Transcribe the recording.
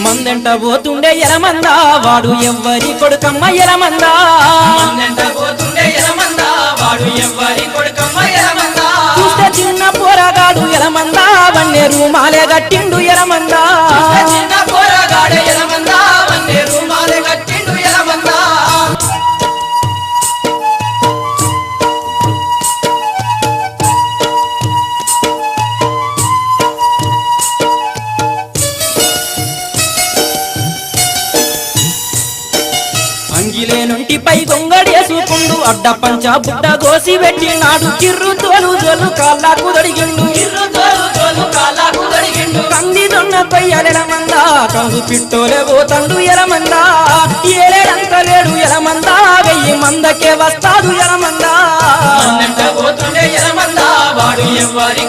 మందెంట పోతుండే ఎలమందా వాడు ఎవ్వరి కొడుకమ్మ ఎలమందా మందెంట పోతుండే ఎలమందా వాడు ఎవ్వరి కొడుకమ్మ ఎలమందా చూస్తే చిన్న పోరగాడు ఎలమందా వన్నే రూమాలే గట్టిండు ఎలమందా చిన్న పోరగాడు ఎలమందా వన్నే రూమాలే గట్టిండు ఎలమందా అంగిలేనుంటిపై గొంగడేసుకుండు అడ్డ పంచ బుడ్డ గోసి పెట్టినాడు కిర్రు తోలు జోలు కాళ్ళకు దొడిగిండు కంది దొన్న కొయ్యలెలమందా కందు పిట్టోలే పోతండు ఎలమందా ఏలేడంత లేడు ఎలమందా 1000 మందకే వస్తాడు ఎలమందా పోతుండే ఎలమందా వాడు ఎవ్వరి